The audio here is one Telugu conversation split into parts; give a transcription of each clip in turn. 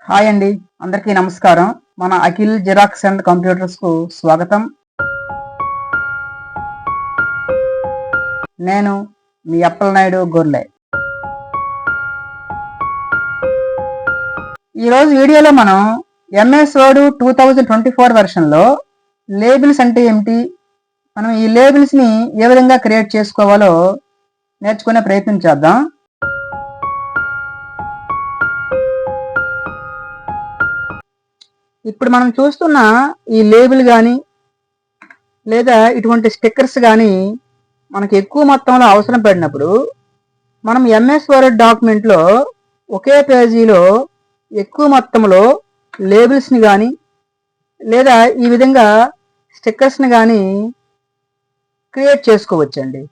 హాయ్ అండి, అందరికీ నమస్కారం. మన అఖిల్ జిరాక్స్ అండ్ కంప్యూటర్స్ కు స్వాగతం. నేను మీ అప్పలనాయుడు గొర్లె. ఈరోజు వీడియోలో మనం ఎంఎస్ వర్డ్ 2024 వెర్షన్లో లేబుల్స్ అంటే ఏమిటి, మనం ఈ లేబుల్స్ని ఏ విధంగా క్రియేట్ చేసుకోవాలో నేర్చుకునే ప్రయత్నం చేద్దాం. ఇప్పుడు మనం చూస్తున్న ఈ లేబుల్ కానీ లేదా ఇటువంటి స్టిక్కర్స్ కానీ మనకి ఎక్కువ మొత్తంలో అవసరం పడినప్పుడు మనం ఎంఎస్ వర్డ్ డాక్యుమెంట్లో ఒకే పేజీలో ఎక్కువ మొత్తంలో లేబుల్స్ని కానీ లేదా ఈ విధంగా స్టిక్కర్స్ని కానీ క్రియేట్ చేసుకోవచ్చండి.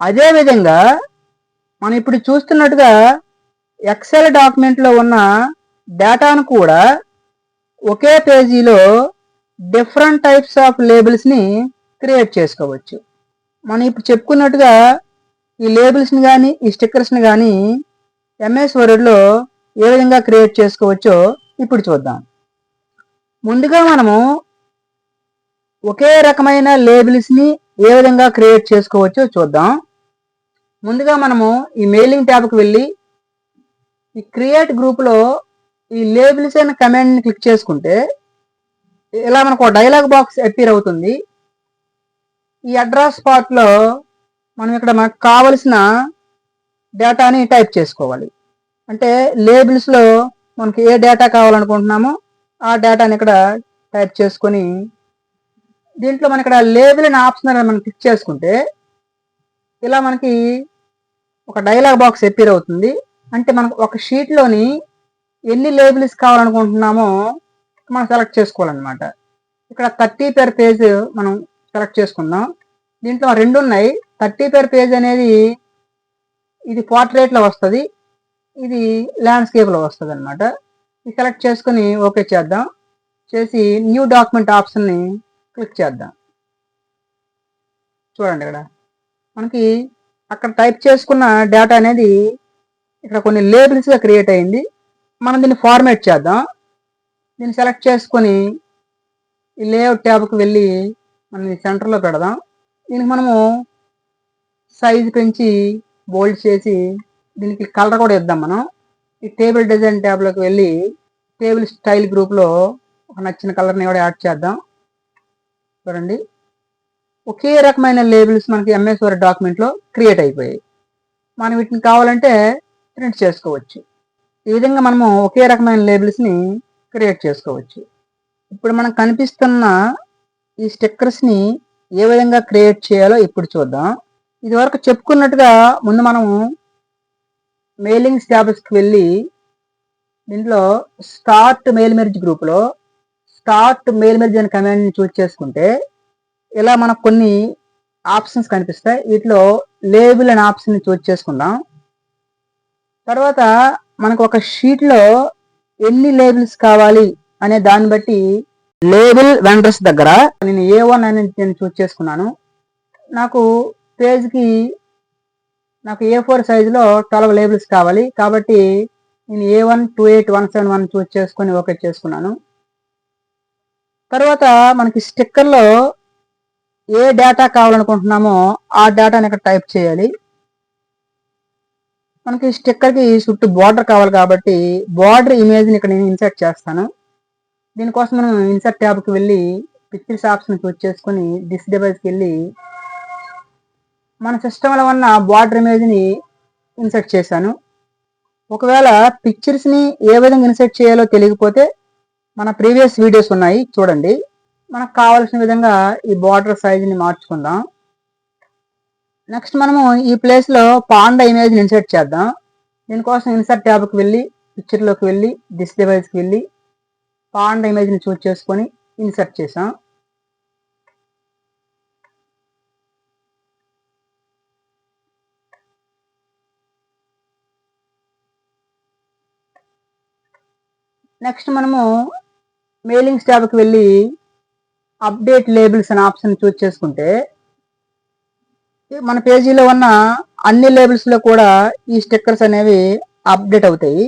అదేవిధంగా మనం ఇప్పుడు చూస్తున్నట్టుగా ఎక్సెల్ డాక్యుమెంట్లో ఉన్న డేటాను కూడా ఒకే పేజీలో డిఫరెంట్ టైప్స్ ఆఫ్ లేబుల్స్ని క్రియేట్ చేసుకోవచ్చు. మనం ఇప్పుడు చెప్పుకున్నట్టుగా ఈ లేబుల్స్ని కానీ ఈ స్టిక్కర్స్ని కానీ ఎంఎస్ వర్డ్లో ఏ విధంగా క్రియేట్ చేసుకోవచ్చో ఇప్పుడు చూద్దాం. ముందుగా మనము ఒకే రకమైన లేబుల్స్ని ఏ విధంగా క్రియేట్ చేసుకోవచ్చో చూద్దాం. ముందుగా మనము ఈ మెయిలింగ్ ట్యాబ్కి వెళ్ళి ఈ క్రియేట్ గ్రూప్లో ఈ లేబుల్స్ అనే కమాండ్ని క్లిక్ చేసుకుంటే ఇలా మనకు ఒక డైలాగ్ బాక్స్ అపీర్ అవుతుంది. ఈ అడ్రస్ పార్ట్లో మనం ఇక్కడ మనకు కావలసిన డేటాని టైప్ చేసుకోవాలి. అంటే లేబుల్స్లో మనకి ఏ డేటా కావాలనుకుంటున్నామో ఆ డేటాని ఇక్కడ టైప్ చేసుకొని దీంట్లో మన ఇక్కడ లేబుల్ అనే ఆప్షన్ మనం క్లిక్ చేసుకుంటే ఇలా మనకి ఒక డైలాగ్ బాక్స్ అపీర్ అవుతుంది. అంటే మనకు ఒక షీట్లోని ఎన్ని లేబుల్స్ కావాలనుకుంటున్నామో మనం సెలెక్ట్ చేసుకోవాలన్నమాట. ఇక్కడ 30 per పేజ్ మనం సెలెక్ట్ చేసుకుందాం. దీంట్లో రెండు ఉన్నాయి. 30 per పేజ్ అనేది ఇది పోర్ట్రేట్లో వస్తుంది, ఇది ల్యాండ్స్కేప్లో వస్తుంది అనమాట. ఇది సెలెక్ట్ చేసుకొని ఓకే చేద్దాం. చేసి న్యూ డాక్యుమెంట్ ఆప్షన్ని క్లిక్ చేద్దాం. చూడండి, ఇక్కడ మనకి అక్కడ టైప్ చేసుకున్న డేటా అనేది ఇక్కడ కొన్ని లేబుల్స్గా క్రియేట్ అయింది. మనం దీన్ని ఫార్మాట్ చేద్దాం. దీన్ని సెలెక్ట్ చేసుకొని ఈ లేఅవుట్ ట్యాబ్కి వెళ్ళి మనం సెంటర్లో పెడదాం. దీనికి మనము సైజు పెంచి బోల్డ్ చేసి దీనికి కలర్ కూడా ఇద్దాం. మనం ఈ టేబుల్ డిజైన్ ట్యాబ్లోకి వెళ్ళి టేబుల్ స్టైల్ గ్రూప్లో ఒక నచ్చిన కలర్ని కూడా యాడ్ చేద్దాం. చూడండి, ఒకే రకమైన లేబుల్స్ మనకి ఎంఎస్ వర్డ్ డాక్యుమెంట్లో క్రియేట్ అయిపోయాయి. మనం వీటిని కావాలంటే ప్రింట్ చేసుకోవచ్చు. ఈ విధంగా మనము ఒకే రకమైన లేబుల్స్ని క్రియేట్ చేసుకోవచ్చు. ఇప్పుడు మనకు కనిపిస్తున్న ఈ స్టిక్కర్స్ని ఏ విధంగా క్రియేట్ చేయాలో ఇప్పుడు చూద్దాం. ఇది వరకు చెప్పుకున్నట్టుగా ముందు మనము మెయిలింగ్ ట్యాబ్స్కి వెళ్ళి దీంట్లో స్టార్ట్ మెయిల్ మెర్జ్ గ్రూప్లో స్టార్ట్ మెయిల్ మెర్జ్ అనే కమాండ్ని చూస్ చేసుకుంటే ఇలా మనకు కొన్ని ఆప్షన్స్ కనిపిస్తాయి. వీటిలో లేబుల్ అనే ఆప్షన్ని చూస్ చేసుకుందాం. తర్వాత మనకు ఒక షీట్లో ఎన్ని లేబుల్స్ కావాలి అనే దాన్ని బట్టి లేబుల్ వెండర్స్ దగ్గర నేను A1 అనేది నేను చూస్ చేసుకున్నాను. నాకు పేజ్కి నాకు A4 సైజులో 12 లేబుల్స్ కావాలి కాబట్టి నేను A1 28171 చూస్ చేసుకొని ఓకే చేసుకున్నాను. తర్వాత మనకి స్టిక్కర్లో ఏ డేటా కావాలనుకుంటున్నామో ఆ డేటాని ఇక్కడ టైప్ చేయాలి. మనకి స్టిక్కర్కి చుట్టూ బార్డర్ కావాలి కాబట్టి బార్డర్ ఇమేజ్ని ఇక్కడ నేను ఇన్సర్ట్ చేస్తాను. దీనికోసం మనం ఇన్సర్ట్ ట్యాబ్కి వెళ్ళి పిక్చర్స్ ఆప్షన్ చూస్ చేసుకొని దిస్ డివైస్కి వెళ్ళి మన సిస్టంలో ఉన్న బార్డర్ ఇమేజ్ని ఇన్సర్ట్ చేశాను. ఒకవేళ పిక్చర్స్ని ఏ విధంగా ఇన్సర్ట్ చేయాలో తెలియకపోతే మన ప్రీవియస్ వీడియోస్ ఉన్నాయి, చూడండి. మనకు కావాల్సిన విధంగా ఈ బార్డర్ సైజుని మార్చుకుందాం. నెక్స్ట్ మనము ఈ ప్లేస్లో పాండా ఇమేజ్ని ఇన్సర్ట్ చేద్దాం. దీనికోసం ఇన్సర్ట్ ట్యాబ్కి వెళ్ళి పిక్చర్లోకి వెళ్ళి దిస్ డివైస్కి వెళ్ళి పాండా ఇమేజ్ని చూస్ చేసుకొని ఇన్సర్ట్ చేసాం. నెక్స్ట్ మనము మెయిలింగ్స్ ట్యాబ్కి వెళ్ళి అప్డేట్ లేబుల్స్ అనే ఆప్షన్ చూస్ చేసుకుంటే మన పేజీలో ఉన్న అన్ని లేబుల్స్లో కూడా ఈ స్టిక్కర్స్ అనేవి అప్డేట్ అవుతాయి.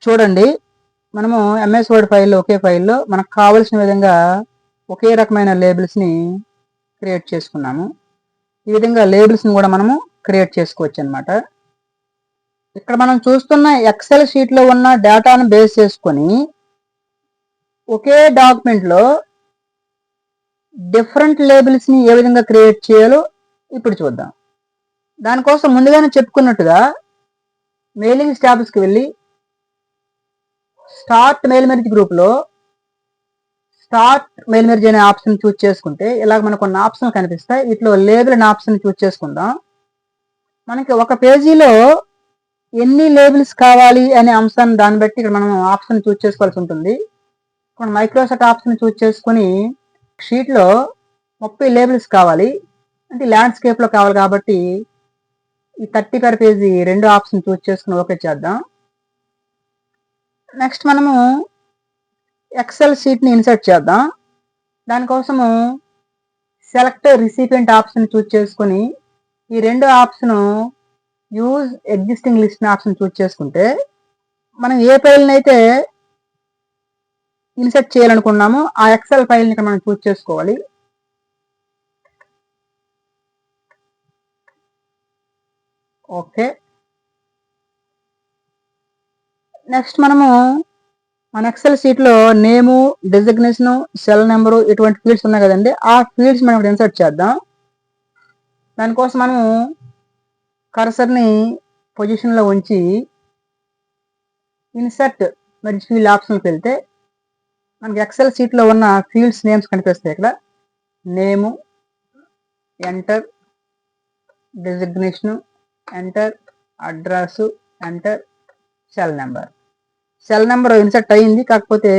చూడండి, మనము ఎంఎస్ వర్డ్ ఫైల్లో ఒకే ఫైల్లో మనకు కావలసిన విధంగా ఒకే రకమైన లేబుల్స్ని క్రియేట్ చేసుకున్నాము. ఈ విధంగా లేబుల్స్ని కూడా మనము క్రియేట్ చేసుకోవచ్చు అనమాట. ఇక్కడ మనం చూస్తున్న ఎక్సెల్ షీట్లో ఉన్న డేటాను బేస్ చేసుకొని ఒకే డాక్యుమెంట్లో డిఫరెంట్ లేబుల్స్ని ఏ విధంగా క్రియేట్ చేయాలో ఇప్పుడు చూద్దాం. దానికోసం ముందుగానే చెప్పుకున్నట్టుగా మెయిలింగ్ స్టాబ్స్కి వెళ్ళి స్టార్ట్ మెయిల్ మెర్జ్ గ్రూప్లో స్టార్ట్ మెయిల్ మెర్జ్ అనే ఆప్షన్ చూస్ చేసుకుంటే ఇలా మనకు కొన్ని ఆప్షన్లు కనిపిస్తాయి. వీటిలో లేబుల్ అనే ఆప్షన్ చూస్ చేసుకుందాం. మనకి ఒక పేజీలో ఎన్ని లేబుల్స్ కావాలి అనే అంశాన్ని దాన్ని బట్టి ఇక్కడ మనం ఆప్షన్ చూస్ చేసుకోవాల్సి ఉంటుంది. మనం మైక్రోసాఫ్ట్ ఆప్షన్ చూస్ చేసుకొని షీట్లో 30 లేబుల్స్ కావాలి అంటే ల్యాండ్స్కేప్లో కావాలి కాబట్టి ఈ 30 పర్ పేజీ రెండు ఆప్షన్ చూస్ చేసుకుని ఓకే చేద్దాం. నెక్స్ట్ మనము ఎక్సెల్ షీట్ని ఇన్సర్ట్ చేద్దాం. దానికోసము సెలెక్ట్ రిసిపియంట్ ఆప్షన్ చూస్ చేసుకొని ఈ రెండు option use existing list option choose చేసుకుంటే మనం ఏ ఫైల్ని అయితే ఇన్సర్ట్ చేయాలనుకున్నామో ఆ ఎక్సెల్ ఫైల్ని మనం చూస్ చేసుకోవాలి. ఓకే, నెక్స్ట్ మనము మన ఎక్సెల్ షీట్లో నేము, డెసిగ్నేషను, సెల్ నెంబరు ఇటువంటి ఫీల్డ్స్ ఉన్నాయి కదండి, ఆ ఫీల్డ్స్ మనం ఇక్కడ ఇన్సర్ట్ చేద్దాం. దానికోసం మనము కర్సర్ని పొజిషన్లో ఉంచి ఇన్సర్ట్ మెర్జ్ ఫీల్డ్ ఆప్షన్కి వెళ్తే మనకి ఎక్సెల్ షీట్లో ఉన్న ఫీల్డ్స్ నేమ్స్ కనిపిస్తాయి. ఇక్కడ name, enter, designation, enter, address, enter, cell number. Cell number insert అయ్యింది, కాకపోతే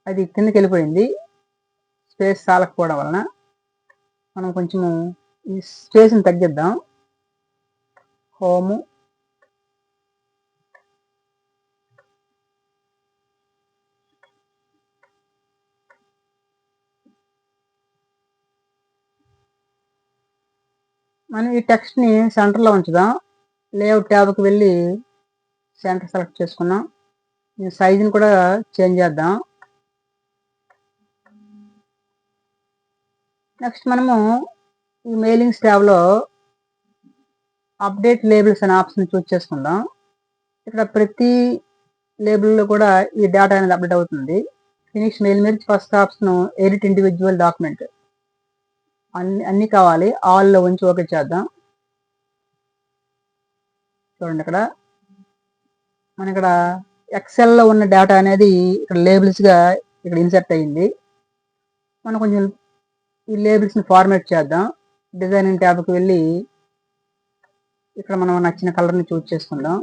అది కిందకి వెళ్ళిపోయింది స్పేస్ చాలకపోవడం వలన. మనం కొంచెము ఈ స్పేస్ని తగ్గిద్దాం. హోము, మనం ఈ టెక్స్ట్ని సెంటర్లో ఉంచుదాం. లేఅవుట్ ట్యాబ్కి వెళ్ళి సెంటర్ సెలెక్ట్ చేసుకున్నాం. ఈ సైజుని కూడా చేంజ్ చేద్దాం. నెక్స్ట్ మనము ఈ మెయిలింగ్స్ ట్యాబ్లో అప్డేట్ లేబుల్స్ అనే ఆప్షన్ చూస్ చేసుకుందాం. ఇక్కడ ప్రతి లేబుల్లో కూడా ఈ డేటా అనేది అప్డేట్ అవుతుంది. Finish mail merge first option edit individual document అన్నీ కావాలి, ఆల్లో ఉంచి ఓకే చేద్దాం. చూడండి, ఇక్కడ మన ఇక్కడ ఎక్సెల్లో ఉన్న డేటా అనేది ఇక్కడ లేబుల్స్గా ఇక్కడ ఇన్సర్ట్ అయ్యింది. మనం కొంచెం ఈ లేబుల్స్ని ఫార్మాట్ చేద్దాం. డిజైనింగ్ ట్యాబ్కి వెళ్ళి ఇక్కడ మనం నచ్చిన కలర్ని చూస్ చేసుకుందాం.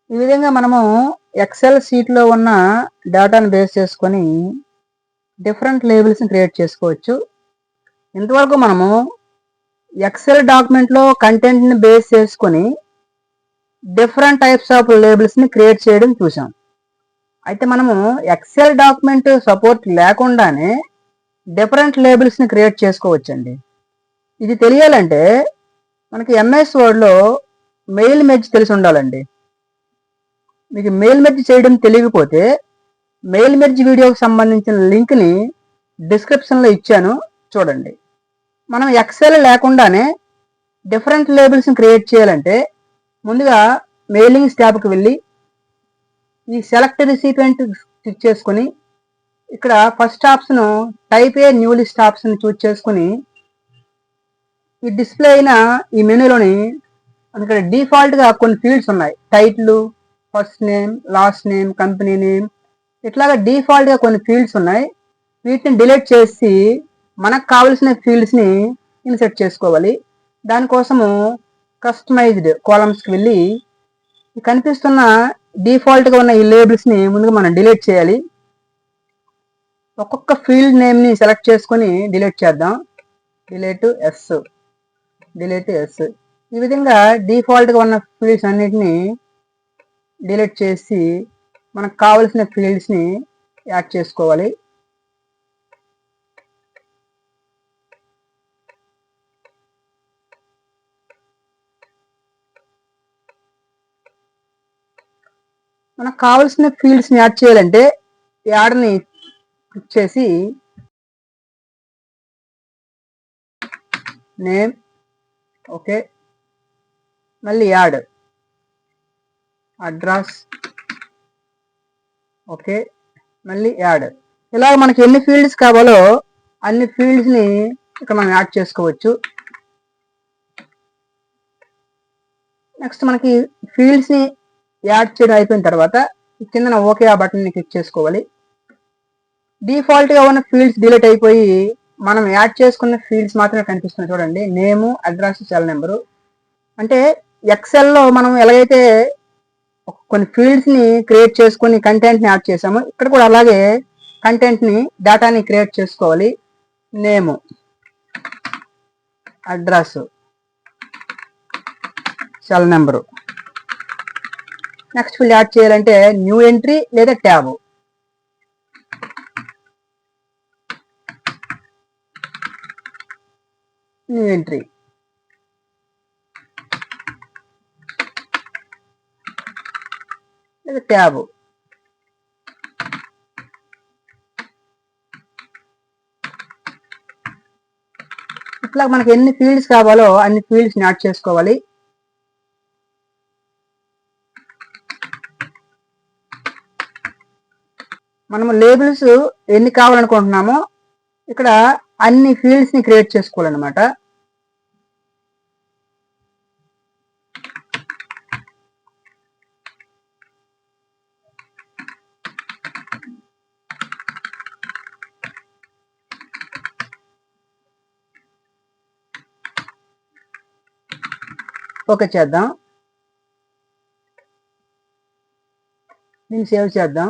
ఈ విధంగా మనము ఎక్సెల్ షీట్లో ఉన్న డేటాను బేస్ చేసుకొని డిఫరెంట్ లేబుల్స్ని క్రియేట్ చేసుకోవచ్చు. ఇంతవరకు మనము ఎక్సెల్ డాక్యుమెంట్లో కంటెంట్ని బేస్ చేసుకొని డిఫరెంట్ టైప్స్ ఆఫ్ లేబుల్స్ని క్రియేట్ చేయడం చూసాం. అయితే మనము ఎక్సెల్ డాక్యుమెంట్ సపోర్ట్ లేకుండానే డిఫరెంట్ లేబుల్స్ని క్రియేట్ చేసుకోవచ్చండి. ఇది తెలియాలంటే మనకి ఎంఎస్ వర్డ్లో మెయిల్ మెర్జ్ తెలిసి ఉండాలండి. మీకు మెయిల్ మెర్జ్ చేయడం తెలియకపోతే మెయిల్ మెర్జ్ వీడియోకి సంబంధించిన లింక్ని డిస్క్రిప్షన్లో ఇచ్చాను, చూడండి. మనం ఎక్సెల్ లేకుండానే డిఫరెంట్ లేబుల్స్ని క్రియేట్ చేయాలంటే ముందుగా మెయిలింగ్స్ ట్యాబ్కి వెళ్ళి ఈ సెలెక్ట్ రిసిపియంట్ క్లిక్ చేసుకొని ఇక్కడ first option type a new list option choose చేసుకొని ఈ డిస్ప్లే అయిన ఈ మెనూలోని ఇక్కడ డిఫాల్ట్గా కొన్ని ఫీల్డ్స్ ఉన్నాయి. Title, first name, last name, company name, ఇట్లాగా డిఫాల్ట్గా కొన్ని ఫీల్డ్స్ ఉన్నాయి. వీటిని డిలీట్ చేసి మనకు కావలసిన ఫీల్డ్స్ని ఇన్సర్ట్ చేసుకోవాలి. దానికోసము కస్టమైజ్డ్ కాలమ్స్కి వెళ్ళి కనిపిస్తున్న డిఫాల్ట్గా ఉన్న ఈ లేబుల్స్ని ముందుగా మనం డిలీట్ చేయాలి. ఒక్కొక్క ఫీల్డ్ నేమ్ని సెలెక్ట్ చేసుకొని డిలీట్ చేద్దాం. Delete yes. ఈ విధంగా డిఫాల్ట్గా ఉన్న ఫీల్డ్స్ అన్నిటిని డిలీట్ చేసి మనకు కావలసిన ఫీల్డ్స్ని యాడ్ చేసుకోవాలి. మనకు కావాల్సిన ఫీల్డ్స్ని యాడ్ చేయాలంటే యాడ్ని క్లిక్ చేసి నేమ్, ఓకే, మళ్ళీ యాడ్, అడ్రస్, ఓకే, మళ్ళీ యాడ్. ఇలా మనకి ఎన్ని ఫీల్డ్స్ కావాలో అన్ని ఫీల్డ్స్ని ఇక్కడ మనం యాడ్ చేసుకోవచ్చు. నెక్స్ట్ మనకి ఫీల్డ్స్ని యాడ్ చేయడం అయిపోయిన తర్వాత కింద ఓకే ఆ బటన్ని క్లిక్ చేసుకోవాలి. డిఫాల్ట్గా ఉన్న ఫీల్డ్స్ డిలీట్ అయిపోయి మనం యాడ్ చేసుకున్న ఫీల్డ్స్ మాత్రమే కనిపిస్తున్నాయి. చూడండి, నేము, అడ్రస్, సెల్ నెంబరు. అంటే ఎక్సెల్లో మనం ఎలాగైతే కొన్ని ఫీల్డ్స్ని క్రియేట్ చేసుకుని కంటెంట్ని యాడ్ చేసామో ఇక్కడ కూడా అలాగే కంటెంట్ని, డేటాని క్రియేట్ చేసుకోవాలి. Name, address, cell number. Next field add చేయాలంటే న్యూ ఎంట్రీ లేదా ట్యాబ్. న్యూ ఎంట్రీ, లేదా ట్యాబ్. ఇట్లా మనకి ఎన్ని ఫీల్డ్స్ కావాలో అన్ని ఫీల్డ్స్ని యాడ్ చేసుకోవాలి. మనము లేబుల్స్ ఎన్ని కావాలనుకుంటున్నామో ఇక్కడ అన్ని ఫీల్డ్స్ని క్రియేట్ చేసుకోవాలన్నమాట. ఓకే చేద్దాం, దీన్ని సేవ్ చేద్దాం.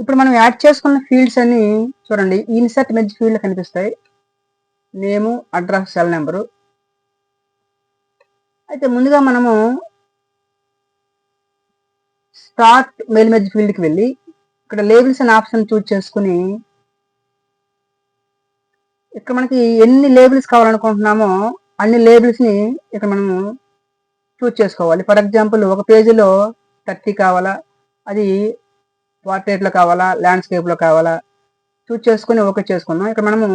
ఇప్పుడు మనం యాడ్ చేసుకున్న ఫీల్డ్స్ అన్ని చూడండి ఇన్సర్ట్ మెర్జ్ ఫీల్డ్ కనిపిస్తాయి. నేము, అడ్రస్, సెల్ నెంబరు. అయితే ముందుగా మనము స్టార్ట్ మెయిల్ మెర్జ్ ఫీల్డ్కి వెళ్ళి ఇక్కడ లేబుల్స్ అనే ఆప్షన్ చూజ్ చేసుకుని ఇక్కడ మనకి ఎన్ని లేబుల్స్ కావాలనుకుంటున్నామో అన్ని లేబుల్స్ని ఇక్కడ మనము చూజ్ చేసుకోవాలి. ఫర్ ఎగ్జాంపుల్ ఒక పేజీలో 30 కావాలా, అది పోర్ట్రేట్లో కావాలా, ల్యాండ్స్కేప్లో కావాలా, చూజ్ చేసుకుని ఓకే చేసుకుందాం. ఇక్కడ మనము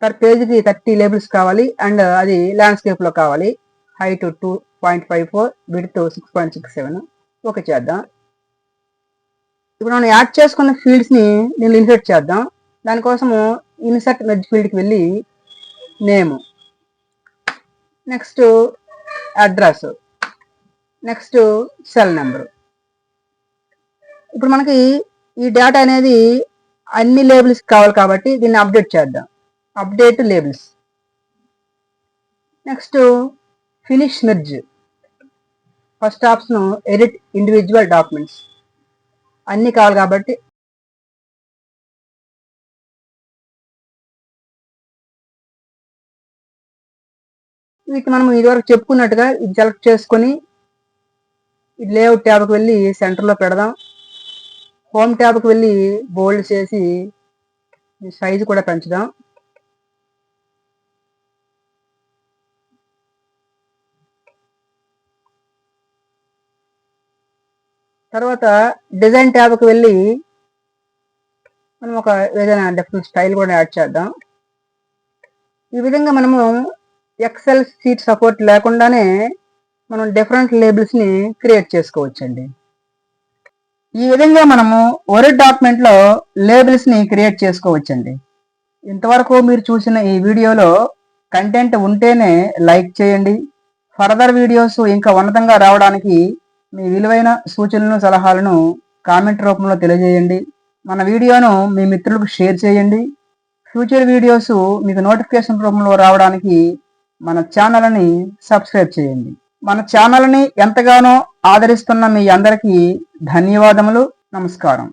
పర్ పేజీకి 30 లేబుల్స్ కావాలి అండ్ అది ల్యాండ్స్కేప్లో కావాలి. Height 2.54, width 6.67. ఓకే చేద్దాం. ఇప్పుడు మనం యాడ్ చేసుకున్న ఫీల్డ్స్ని దీన్ని ఇన్సర్ట్ చేద్దాం. దానికోసము ఇన్సర్ట్ మెర్జ్ ఫీల్డ్కి వెళ్ళి name, next address, next cell number. ఇప్పుడు మనకి ఈ డేటా అనేది అన్ని లేబుల్స్ కావాలి కాబట్టి దీన్ని అప్డేట్ చేద్దాం. Update labels, next finish merge. First option edit individual documents. అన్నీ కావాలి కాబట్టి వీటిని మనం ఇదివరకు చెప్పుకున్నట్టుగా ఇది సెలెక్ట్ చేసుకొని లేఅవుట్ ట్యాబ్కి వెళ్ళి సెంటర్లో పెడదాం. హోమ్ ట్యాబ్కి వెళ్ళి బోల్డ్ చేసి సైజు కూడా పెంచుదాం. తర్వాత డిజైన్ ట్యాబ్కి వెళ్ళి మనం ఒక ఏదైనా డిఫరెంట్ స్టైల్ కూడా యాడ్ చేద్దాం. ఈ విధంగా మనము ఎక్సెల్ షీట్ సపోర్ట్ లేకుండానే మనం డిఫరెంట్ లేబుల్స్ని క్రియేట్ చేసుకోవచ్చండి. ఈ విధంగా మనము వర్డ్ డాక్యుమెంట్లో లేబుల్స్ని క్రియేట్ చేసుకోవచ్చండి. ఇంతవరకు మీరు చూసిన ఈ వీడియోలో కంటెంట్ ఉంటేనే లైక్ చేయండి. ఫర్దర్ వీడియోస్ ఇంకా ఉన్నతంగా రావడానికి మీ విలువైన సూచనలను, సలహాలను కామెంట్ రూపంలో తెలియజేయండి. మన వీడియోను మీ మిత్రులకు షేర్ చేయండి. ఫ్యూచర్ వీడియోస్ మీకు నోటిఫికేషన్ రూపంలో రావడానికి మన ఛానల్ని సబ్స్క్రైబ్ చేయండి. మన ఛానల్ని ఎంతగానో ఆదరిస్తున్న మీ అందరికీ ధన్యవాదములు. నమస్కారం.